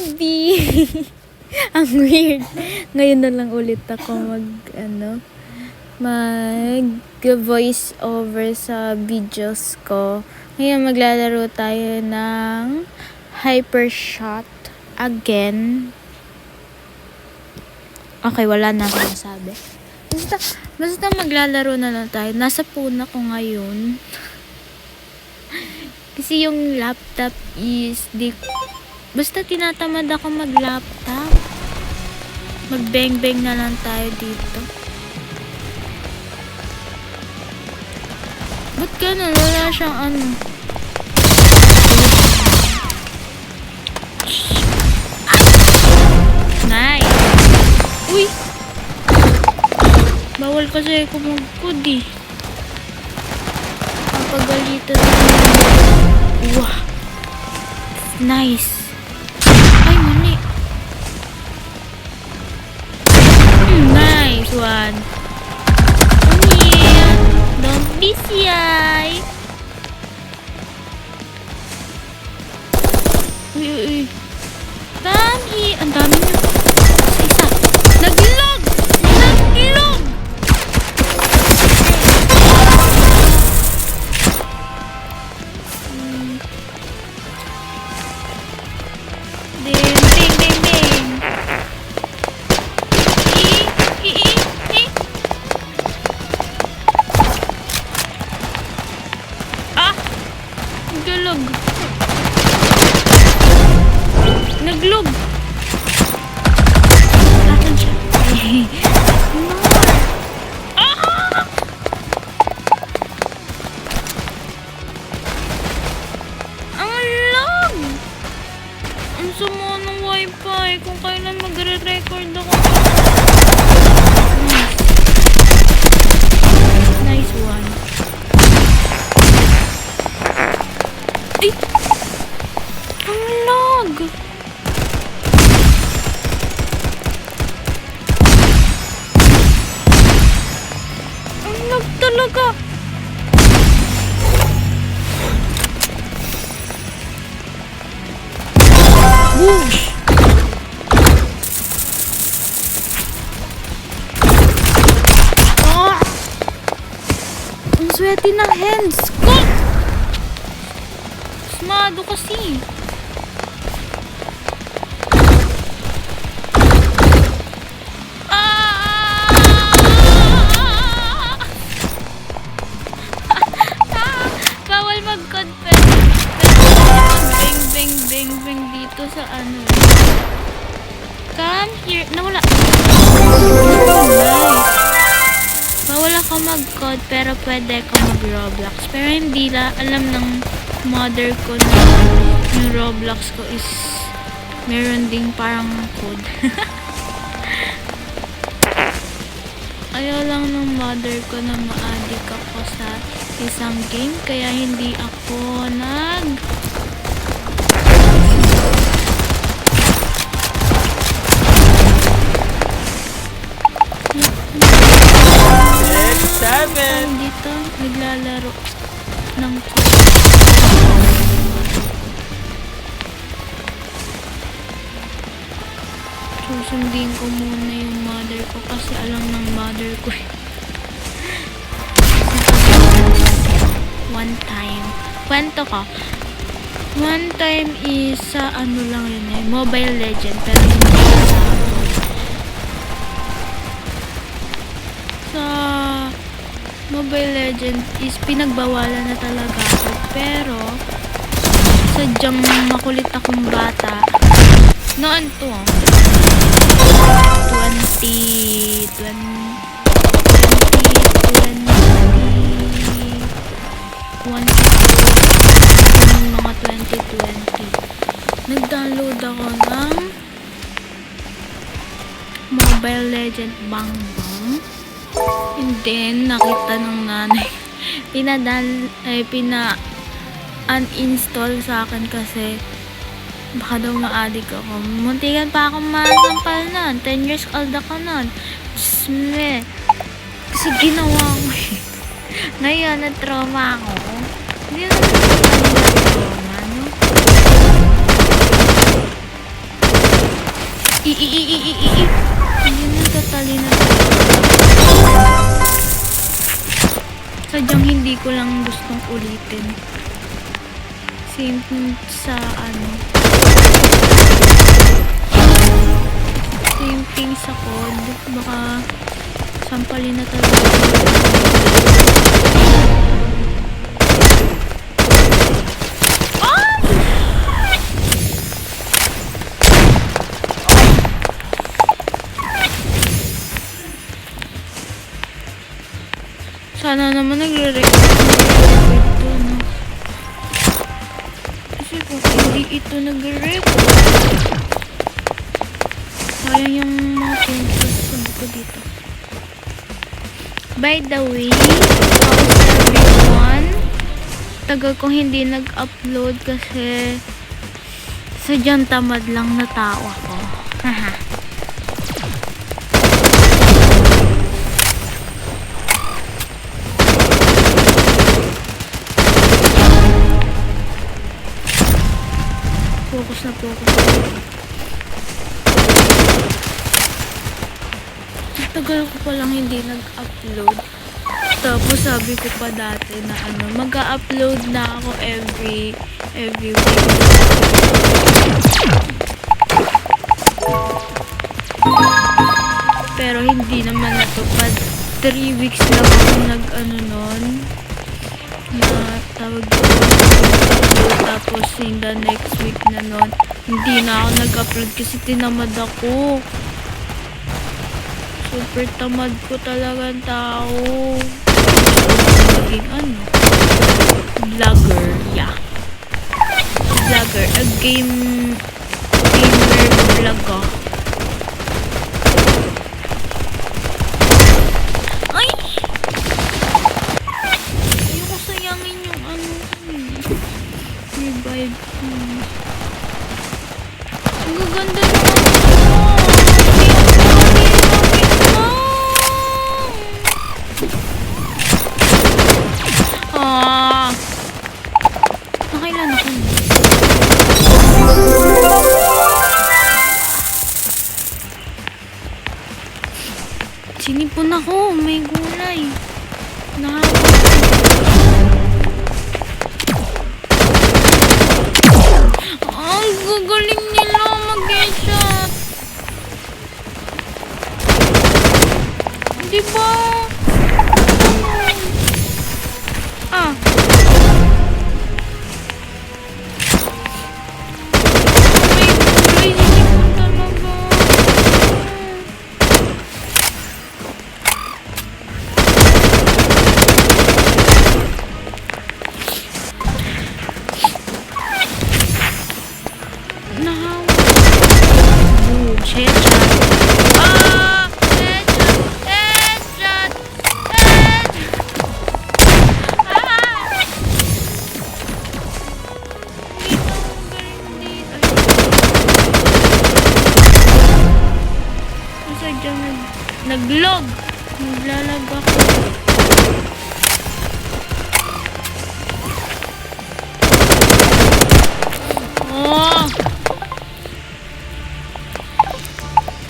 Abby! Ang weird. Ngayon na lang ulit ako mag-voice over sa videos ko. Ngayon maglalaro tayo ng Hypershot again. Okay, wala na akong masabi. Basta maglalaro na lang tayo. Nasa phone ako ngayon. Kasi yung laptop is basta tinatamad ako mag-laptop. Mag-bang-bang na lang tayo dito. Ba't ganun? Wala siyang Nice! Uy! Bawal kasi ako mag-code eh. Papagalitan na. Wow! Nice! Ay, mali! Nice one! Come here! Don't be shy! Uy! Come here! Ang dami niyo! Isa! Nagilog! Nagilog! Ding! Ding! Ding! Ding! Ah! Nagilog! Naglog! Akin siya. Ah! Ang lag! Ang sama ng wifi kung kailan magre-record ako. Nice one. Ay! Ang lag! Talaga. Whoosh. Ah! Ang sweaty ng hands ko. Smado kasi. Mag-confess. Bang dito sa Come here. Nawala. Nice. Bawal ako mag-code pero pwede ako mag-Roblox. Pero hindi alam ng mother ko na yung Roblox ko is meron ding parang code. Ayaw lang ng mother ko na ma-addict ako sa isang game kaya hindi ako dito naglalaro ng susundin ko muna yung mother ko kasi alam ng mother ko one time. Kwento ko. One time is sa lang yun eh. Mobile Legend. Pero hindi sa Mobile Legend is pinagbawalan na talaga ako. Pero sadyang makulit akong bata. Noon to 2020 nag-download ako ng Mobile Legend Bang Bang and then nakita ng nanay pina-uninstall sa akin kasi baka daw ma-addict ako. Muntikan pa akong masampal nun. 10 years old ako nun. Kasi ginawa ko ngayon na-trauma ako. Hindi na trauma, no? Hindi na tatali na. Sadyang hindi ko lang gustong ulitin. Same sa same thing sa code. Baka sampalin na talaga. Sana naman nagre-record ito, no? Kasi kung hindi ito nagre-record, sayang yung mga pinagsasabi ko dito. By the way, how's everyone? Tagal kong hindi nag-upload kasi sadyang tamad lang na tao ako. Haha. Focus na focus. Tagal ko palang hindi nag-upload. Tapos sabi ko pa dati na mag-upload na ako every week. Pero hindi naman natupad. 3 weeks lang ako nun. Na tawag dito. Tapos in the next week na nun, hindi na ako nag-upload kasi tinamad ako. Super tamad ko talaga ang tao. Maging vlogger, yeah. Vlogger, a gamer vlog ko. Ay! Ayoko sayangin yung revive. Ang gaganda naman nakailan ako. Sinipon ako, may gulay. Ang gagaling nila mag-headshot. Diba? Naglog. Naglalag ako. Oh!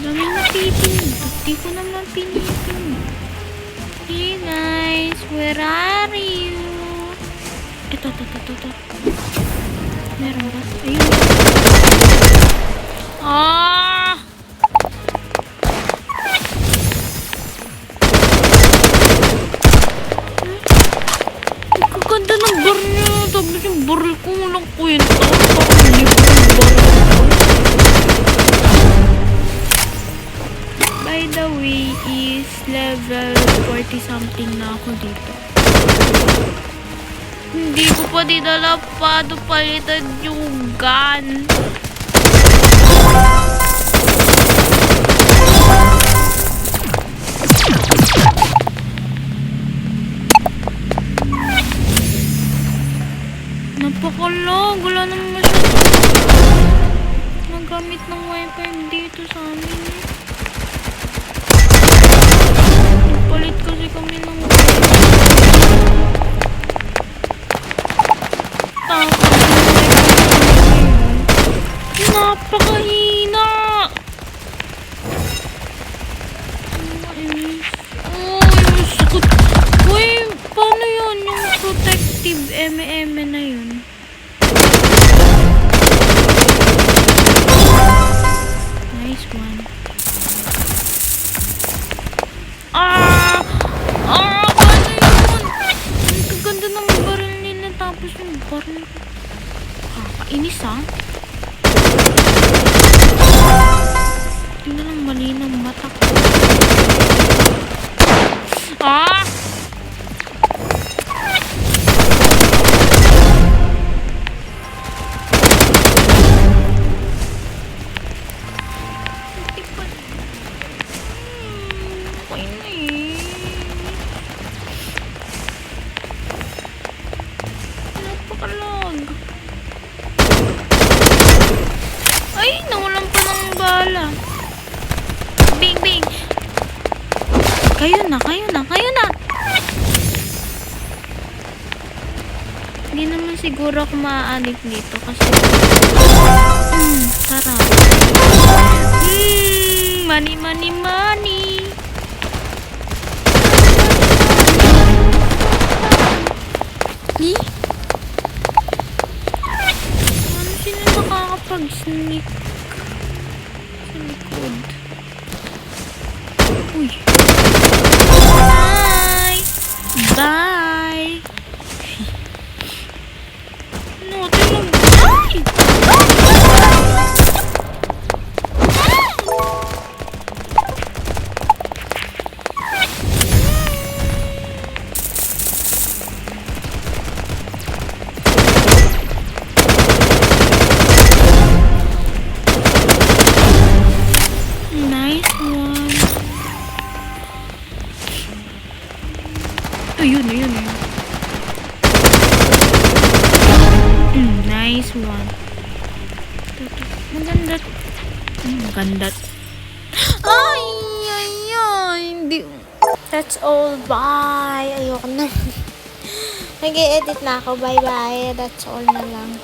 Daming napitin. Hindi ko naman pinitin. Hey guys, where are you? Ito. Meron ba? Ayun. Ganda ng bar niya. Tapos yung barrel ko walang kwenta. Parang libo ng barrel. By the way, is level 40 something na ako dito. Hindi ko pa dinala pa. Palitan yung gun. Napakalag. Wala naman masyadong magamit ng wifi dito sa amin. Nagpalit kasi kami ng wifi. Tapos, 'Napakahina! effective eme na yun. Nice one. Paano yun? Ang kaganda ng baril nila tapos yung baril. Kainis Tingnan lang mali ng mata ko. Napakalag. Ay, nawalan pa ng bala. Bing, bing. Kayo na. Hindi naman siguro ako ma-addict dito kasi sarap. Money. Ano sila nakakapag-sneak sa likod? Uy. Bye! No, tingnan mo. Ay! Nice one. Ayun. Nice one. Maganda. Ay. Hindi. That's all. Bye. Ayoko na. Nag-i-edit na ako. Bye-bye. That's all na lang.